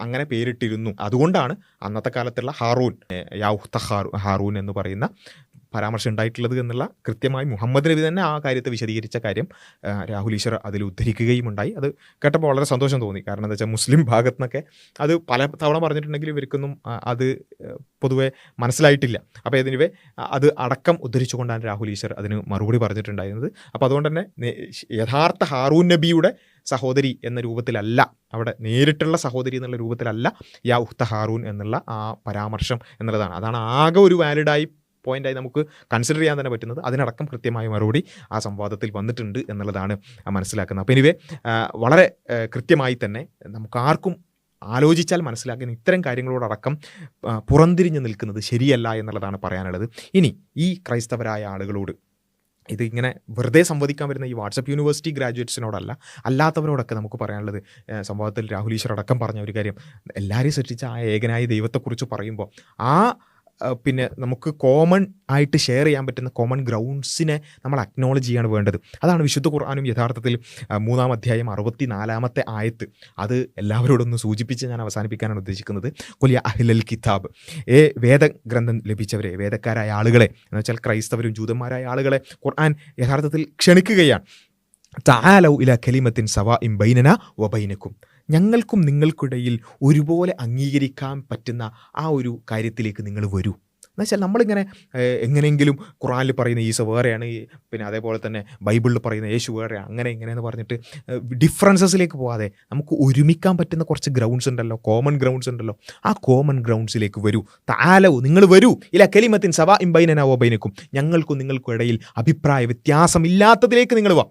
അങ്ങനെ പേരിട്ടിരുന്നു. അതുകൊണ്ടാണ് അന്നത്തെ കാലത്തുള്ള ഹാറൂൻ, യാഹുത്ത ഹാറൂൻ എന്ന് പറയുന്ന പരാമർശം ഉണ്ടായിട്ടുള്ളത് എന്നുള്ള കൃത്യമായി മുഹമ്മദ് നബി തന്നെ ആ കാര്യത്തെ വിശദീകരിച്ച കാര്യം രാഹുൽ ഈശ്വർ അതിൽ ഉദ്ധരിക്കുകയും ഉണ്ടായി. അത് കേട്ടപ്പോൾ വളരെ സന്തോഷം തോന്നി. കാരണം എന്താ വെച്ചാൽ മുസ്ലിം ഭാഗത്തു നിന്നൊക്കെ അത് പല തവണ പറഞ്ഞിട്ടുണ്ടെങ്കിലും ഇവർക്കൊന്നും അത് പൊതുവെ മനസ്സിലായിട്ടില്ല. അപ്പോൾ ഇതിനുവേ അത് അടക്കം ഉദ്ധരിച്ചുകൊണ്ടാണ് രാഹുൽ ഈശ്വർ അതിന് മറുപടി പറഞ്ഞിട്ടുണ്ടായിരുന്നത്. അപ്പോൾ അതുകൊണ്ട് തന്നെ യഥാർത്ഥ ഹാറൂൻ നബിയുടെ സഹോദരി എന്ന രൂപത്തിലല്ല, അവിടെ നേരിട്ടുള്ള സഹോദരി എന്നുള്ള രൂപത്തിലല്ല യാ ഉഖ്ത ഹാറൂൻ എന്നുള്ള ആ പരാമർശം എന്നുള്ളതാണ്. അതാണ് ആകെ ഒരു വാലിഡായി പോയിൻ്റായി നമുക്ക് കൺസിഡർ ചെയ്യാൻ തന്നെ പറ്റുന്നത്. അതിനടക്കം കൃത്യമായ മറുപടി ആ സംവാദത്തിൽ വന്നിട്ടുണ്ട് എന്നുള്ളതാണ് മനസ്സിലാക്കുന്നത്. അപ്പോൾ എനിവേ വളരെ കൃത്യമായി തന്നെ നമുക്കാർക്കും ആലോചിച്ചാൽ മനസ്സിലാക്കുന്ന ഇത്തരം കാര്യങ്ങളോടടക്കം പുറംതിരിഞ്ഞ് നിൽക്കുന്നത് ശരിയല്ല എന്നുള്ളതാണ് പറയാനുള്ളത്. ഇനി ഈ ക്രൈസ്തവരായ ആളുകളോട് ഇത് ഇങ്ങനെ വെറുതെ സംവദിക്കാൻ വരുന്ന ഈ വാട്സപ്പ് യൂണിവേഴ്സിറ്റി ഗ്രാജുവേറ്റ്സിനോടല്ല, അല്ലാത്തവരോടൊക്കെ നമുക്ക് പറയാനുള്ളത്, സംഭവത്തിൽ രാഹുൽ ഈശ്വർ അടക്കം പറഞ്ഞ ഒരു കാര്യം, എല്ലാവരെയും സൃഷ്ടിച്ച ആ ഏകനായ ദൈവത്തെക്കുറിച്ച് പറയുമ്പോൾ പിന്നെ നമുക്ക് കോമൺ ആയിട്ട് ഷെയർ ചെയ്യാൻ പറ്റുന്ന കോമൺ ഗ്രൗണ്ട്സിനെ നമ്മൾ അക്നോളജ് ചെയ്യാണ് വേണ്ടത്. അതാണ് വിശുദ്ധ ഖുർആനും യഥാർത്ഥത്തിൽ 3-ാം അധ്യായം 64-ാമത്തെ ആയത്ത് അത് എല്ലാവരോടൊന്ന് സൂചിപ്പിച്ച് ഞാൻ അവസാനിപ്പിക്കാനാണ് ഉദ്ദേശിക്കുന്നത്. കൊലിയ അഹ്ലൽ കിതാബ്, വേദഗ്രന്ഥം ലഭിച്ചവരെ, വേദക്കാരായ ആളുകളെ എന്ന് വെച്ചാൽ ക്രൈസ്തവരും ജൂതന്മാരായ ആളുകളെ ഖുർആൻ യഥാർത്ഥത്തിൽ ക്ഷണിക്കുകയാണ്. തആലൗ ഇലാ കലിമത്തിൻ സവാഇൻ ബൈനനാ വബൈനക്കും, ഞങ്ങൾക്കും നിങ്ങൾക്കിടയിൽ ഒരുപോലെ അംഗീകരിക്കാൻ പറ്റുന്ന ആ ഒരു കാര്യത്തിലേക്ക് നിങ്ങൾ വരൂ. എന്നുവെച്ചാൽ നമ്മളിങ്ങനെ എങ്ങനെയെങ്കിലും ഖുർആനിൽ പറയുന്ന ഈസ വേറെയാണ്, പിന്നെ അതേപോലെ തന്നെ ബൈബിളിൽ പറയുന്ന യേശു വേറെയാണ്, അങ്ങനെ ഇങ്ങനെയെന്ന് പറഞ്ഞിട്ട് ഡിഫറൻസസിലേക്ക് പോകാതെ നമുക്ക് ഒരുമിക്കാൻ പറ്റുന്ന കുറച്ച് ഗ്രൗണ്ട്സ് ഉണ്ടല്ലോ, കോമൺ ഗ്രൗണ്ട്സ് ഉണ്ടല്ലോ, ആ കോമൺ ഗ്രൗണ്ട്സിലേക്ക് വരൂ. തആലൗ, നിങ്ങൾ വരൂ, ഇലാ കലിമത്തിൻ സവാഇൻ ബൈനനാ വബൈനക്കും, ഞങ്ങൾക്കും നിങ്ങൾക്കും ഇടയിൽ അഭിപ്രായ വ്യത്യാസമില്ലാത്തതിലേക്ക് നിങ്ങൾ വാ.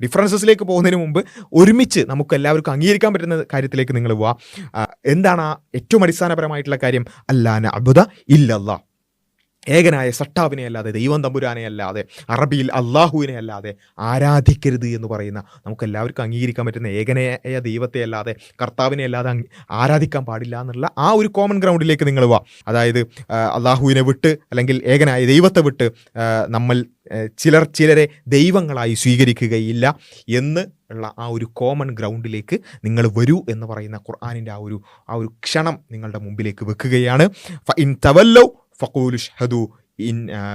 ഡിഫറൻസസിലേക്ക് പോകുന്നതിന് മുമ്പ് ഒരുമിച്ച് നമുക്ക് എല്ലാവർക്കും അംഗീകരിക്കാൻ പറ്റുന്ന കാര്യത്തിലേക്ക് നിങ്ങൾ പോവാ. എന്താണ് ആ ഏറ്റവും അടിസ്ഥാനപരമായിട്ടുള്ള കാര്യം? അല്ലാ നഅ്ബുദ ഇല്ലല്ലാ, ഏകനായ സട്ടാവിനെ അല്ലാതെ, ദൈവം തമ്പുരാനെ അല്ലാതെ, അറബിയിൽ അള്ളാഹുവിനെ അല്ലാതെ ആരാധിക്കരുത് എന്ന് പറയുന്ന, നമുക്ക് എല്ലാവർക്കും അംഗീകരിക്കാൻ പറ്റുന്ന ഏകനായ ദൈവത്തെ അല്ലാതെ, കർത്താവിനെ അല്ലാതെ ആരാധിക്കാൻ പാടില്ല എന്നുള്ള ആ ഒരു കോമൺ ഗ്രൗണ്ടിലേക്ക് നിങ്ങൾ വാ. അതായത് അള്ളാഹുവിനെ വിട്ട് അല്ലെങ്കിൽ ഏകനായ ദൈവത്തെ വിട്ട് നമ്മൾ ചിലരെ ദൈവങ്ങളായി സ്വീകരിക്കുകയില്ല എന്ന് ഉള്ള ആ ഒരു കോമൺ ഗ്രൗണ്ടിലേക്ക് നിങ്ങൾ വരൂ എന്ന് പറയുന്ന ഖുർആനിൻ്റെ ആ ഒരു ക്ഷണം നിങ്ങളുടെ മുമ്പിലേക്ക് വെക്കുകയാണ്. ഫഇൻ തവല്ലൗ ഫഖൂലു ഷ്ഹദു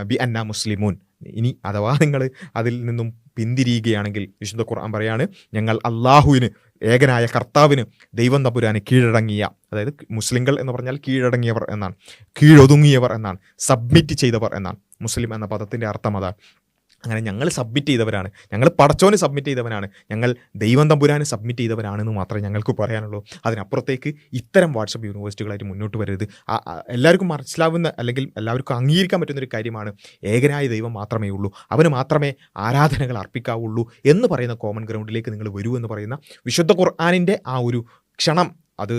ബി അന്നാ മുസ്ലിമൂൻ. ഇനി അഥവാ നിങ്ങൾ അതിൽ നിന്നും പിന്തിരിയുകയാണെങ്കിൽ വിശുദ്ധ ഖുർആൻ പറയാണ്, ഞങ്ങൾ അള്ളാഹുവിന്, ഏകനായ കർത്താവിന്, ദൈവം തമ്പുരാന് കീഴടങ്ങിയ, അതായത് മുസ്ലിങ്ങൾ എന്ന് പറഞ്ഞാൽ കീഴടങ്ങിയവർ എന്നാണ്, കീഴൊതുങ്ങിയവർ എന്നാണ്, സബ്മിറ്റ് ചെയ്തവർ എന്നാണ്. മുസ്ലിം എന്ന പദത്തിൻ്റെ അർത്ഥം അതാണ്. അങ്ങനെ ഞങ്ങൾ സബ്മിറ്റ് ചെയ്തവരാണ്, ഞങ്ങൾ പടച്ചോന് സബ്മിറ്റ് ചെയ്തവനാണ്, ഞങ്ങൾ ദൈവം തമ്പുരാന് സബ്മിറ്റ് ചെയ്തവരാണെന്ന് മാത്രമേ ഞങ്ങൾക്ക് പറയാനുള്ളൂ. അതിനപ്പുറത്തേക്ക് ഇത്തരം വാട്സപ്പ് യൂണിവേഴ്സിറ്റികളായിട്ട് മുന്നോട്ട് വരരുത്. എല്ലാവർക്കും മനസ്സിലാവുന്ന അല്ലെങ്കിൽ എല്ലാവർക്കും അംഗീകരിക്കാൻ പറ്റുന്നൊരു കാര്യമാണ് ഏകനായ ദൈവം മാത്രമേ ഉള്ളൂ, അവന് മാത്രമേ ആരാധനകൾ അർപ്പിക്കാവുള്ളൂ എന്ന് പറയുന്ന കോമൺ ഗ്രൗണ്ടിലേക്ക് നിങ്ങൾ വരൂ എന്ന് പറയുന്ന വിശുദ്ധ ഖുർആനിൻ്റെ ആ ഒരു ക്ഷണം അത്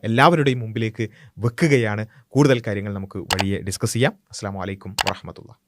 എല്ലാവരുടെയും മുമ്പിലേക്ക് വെക്കുകയാണ്. കൂടുതൽ കാര്യങ്ങൾ നമുക്ക് വഴിയെ ഡിസ്കസ് ചെയ്യാം. അസ്സലാമു അലൈക്കും വറഹ്മത്തുള്ളാഹി.